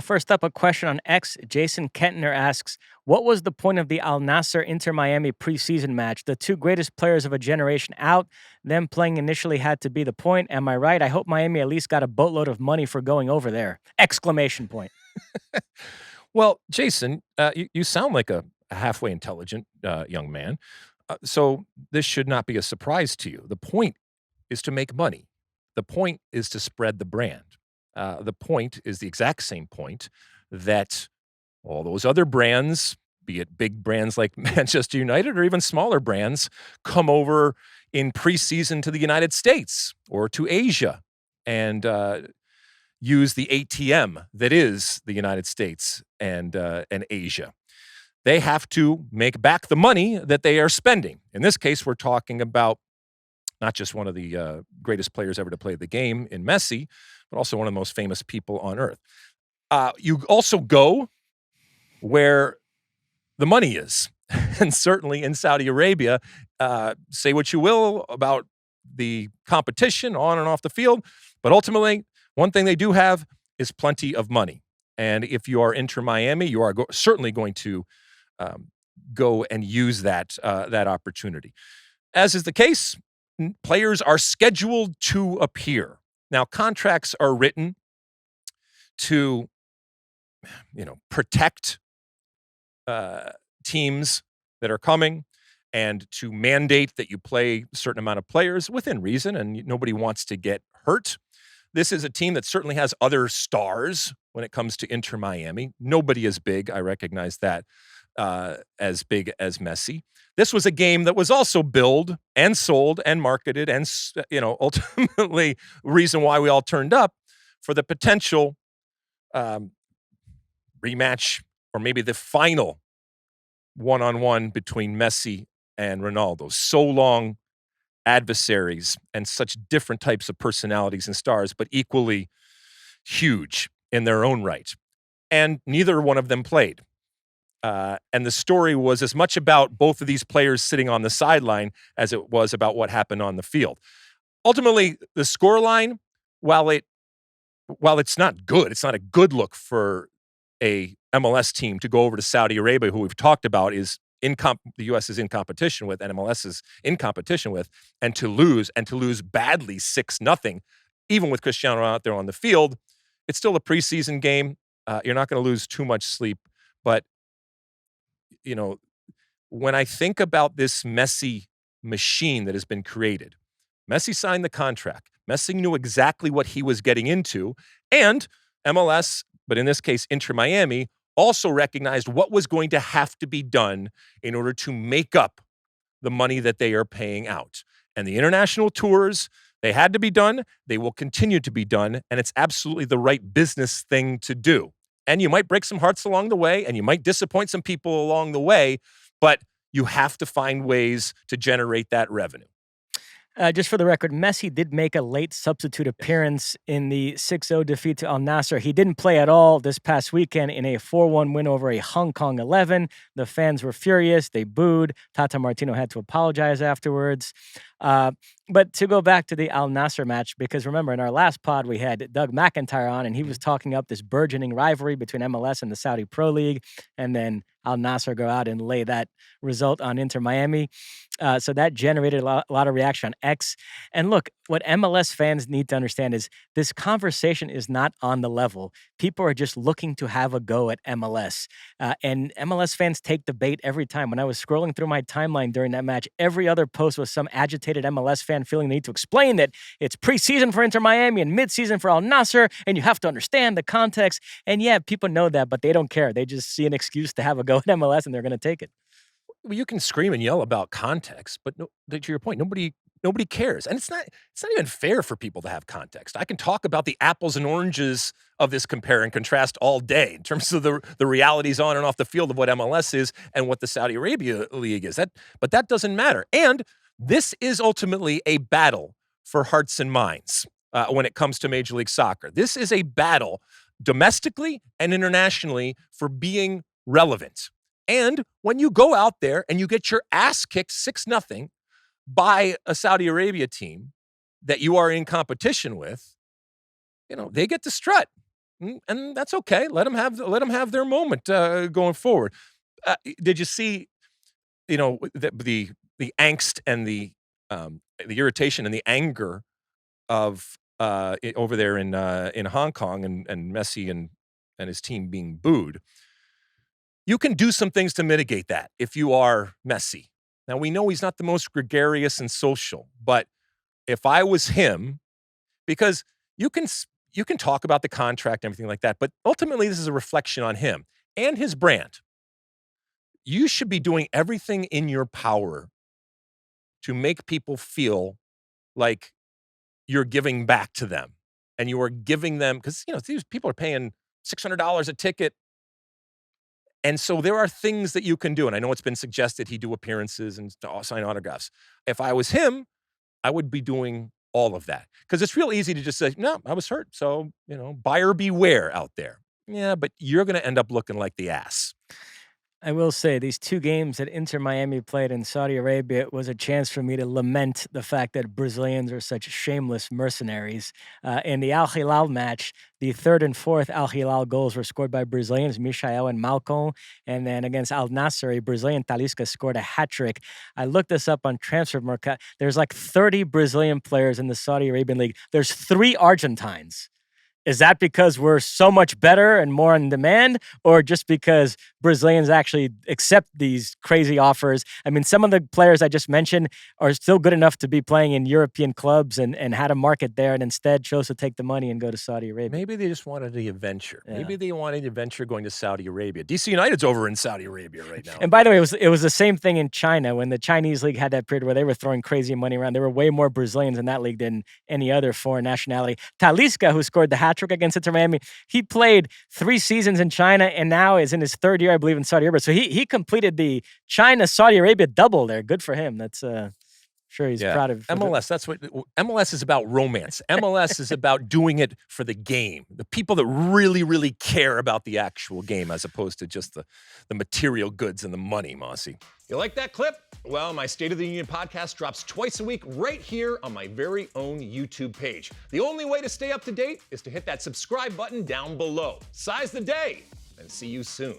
First up, a question on X. Jason Kentner asks, "What was the point of the Al-Nassr Inter Miami preseason match? The two greatest players of a generation out. Them playing initially had to be the point. Am I right? I hope Miami at least got a boatload of money for going over there!" Exclamation point. Well, Jason, you sound like a halfway intelligent young man. So this should not be a surprise to you. The point is to make money. The point is to spread the brand. The point is the exact same point that all those other brands, be it big brands like Manchester United or even smaller brands, come over in preseason to the United States or to Asia and use the ATM that is the United States and Asia. They have to make back the money that they are spending. In this case, we're talking about not just one of the greatest players ever to play the game in Messi, but also one of the most famous people on earth. You also go where the money is. And certainly in Saudi Arabia, say what you will about the competition on and off the field, but ultimately, one thing they do have is plenty of money. And if you are Inter Miami, you are certainly going to go and use that opportunity. As is the case, players are scheduled to appear. Now, contracts are written to, protect teams that are coming and to mandate that you play a certain amount of players within reason, and nobody wants to get hurt. This is a team that certainly has other stars when it comes to Inter Miami. Nobody is big, I recognize that, as big as Messi. This was a game that was also billed and sold and marketed and, ultimately reason why we all turned up for the potential rematch or maybe the final one-on-one between Messi and Ronaldo. So long adversaries and such different types of personalities and stars, but equally huge in their own right. And neither one of them played. And the story was as much about both of these players sitting on the sideline as it was about what happened on the field. Ultimately, the scoreline, while it's not good, it's not a good look for a MLS team to go over to Saudi Arabia, who we've talked about is the U.S. is in competition with, and MLS is in competition with, and to lose badly 6-0, even with Cristiano out there on the field. It's still a preseason game. You're not going to lose too much sleep, but when I think about this Messi machine that has been created, Messi signed the contract. Messi knew exactly what he was getting into, and MLS, but in this case, Inter Miami, also recognized what was going to have to be done in order to make up the money that they are paying out. And the international tours, they had to be done. They will continue to be done. And it's absolutely the right business thing to do. And you might break some hearts along the way, and you might disappoint some people along the way, but you have to find ways to generate that revenue. Just for the record, Messi did make a late substitute appearance in the 6-0 defeat to Al-Nassr. He didn't play at all this past weekend in a 4-1 win over a Hong Kong 11. The fans were furious. They booed. Tata Martino had to apologize afterwards. But to go back to the Al-Nassr match, because remember, in our last pod, we had Doug McIntyre on, and he was talking up this burgeoning rivalry between MLS and the Saudi Pro League, and then Al-Nassr go out and lay that result on Inter Miami. So that generated a lot of reaction on X. And look, what MLS fans need to understand is this conversation is not on the level. People are just looking to have a go at MLS. And MLS fans take the bait every time. When I was scrolling through my timeline during that match, every other post was some agitated MLS fan feeling the need to explain that it's preseason for Inter Miami and midseason for Al-Nassr, and you have to understand the context. And yeah, people know that, but they don't care. They just see an excuse to have a go at MLS, and they're going to take it. Well, you can scream and yell about context, but to your point, nobody cares. And it's not even fair for people to have context. I can talk about the apples and oranges of this compare and contrast all day in terms of the realities on and off the field of what MLS is and what the Saudi Arabia League is. But that doesn't matter. And this is ultimately a battle for hearts and minds when it comes to Major League Soccer. This is a battle domestically and internationally for being relevant. And when you go out there and you get your ass kicked 6-0 by a Saudi Arabia team that you are in competition with, they get to strut. And that's okay. Let them have their moment going forward. Did you see, the angst and the irritation and the anger of over there in Hong Kong and Messi and his team being booed? You can do some things to mitigate that if you are Messi. Now, we know he's not the most gregarious and social, but if I was him, because you can talk about the contract and everything like that, but ultimately this is a reflection on him and his brand. You should be doing everything in your power to make people feel like you're giving back to them and you are giving them, because these people are paying $600 a ticket. And so there are things that you can do. And I know it's been suggested he do appearances and sign autographs. If I was him, I would be doing all of that, because it's real easy to just say, no, I was hurt. So, buyer beware out there. Yeah, but you're going to end up looking like the ass. I will say these 2 games that Inter Miami played in Saudi Arabia was a chance for me to lament the fact that Brazilians are such shameless mercenaries. In the Al Hilal match, the 3rd and 4th Al Hilal goals were scored by Brazilians, Michael and Malcolm. And then against Al-Nassr, a Brazilian Talisca scored a hat trick. I looked this up on Transfermarkt. There's like 30 Brazilian players in the Saudi Arabian league. There's 3 Argentines. Is that because we're so much better and more in demand, or just because Brazilians actually accept these crazy offers? I mean, some of the players I just mentioned are still good enough to be playing in European clubs and had a market there, and instead chose to take the money and go to Saudi Arabia. Maybe they just wanted the adventure. Yeah. Maybe they wanted the adventure going to Saudi Arabia. DC United's over in Saudi Arabia right now. And by the way, it was the same thing in China when the Chinese league had that period where they were throwing crazy money around. There were way more Brazilians in that league than any other foreign nationality. Talisca, who scored the hat trick against Inter Miami, he played 3 seasons in China and now is in his 3rd year, I believe, in Saudi Arabia. So he completed the China-Saudi Arabia double there. Good for him. That's sure he's proud of MLS. That's what MLS is about. Romance. MLS is about doing it for the game. The people that really, really care about the actual game, as opposed to just the material goods and the money, Mosse. You like that clip? Well, my State of the Union podcast drops twice a week right here on my very own YouTube page. The only way to stay up to date is to hit that subscribe button down below. Size the day, and see you soon.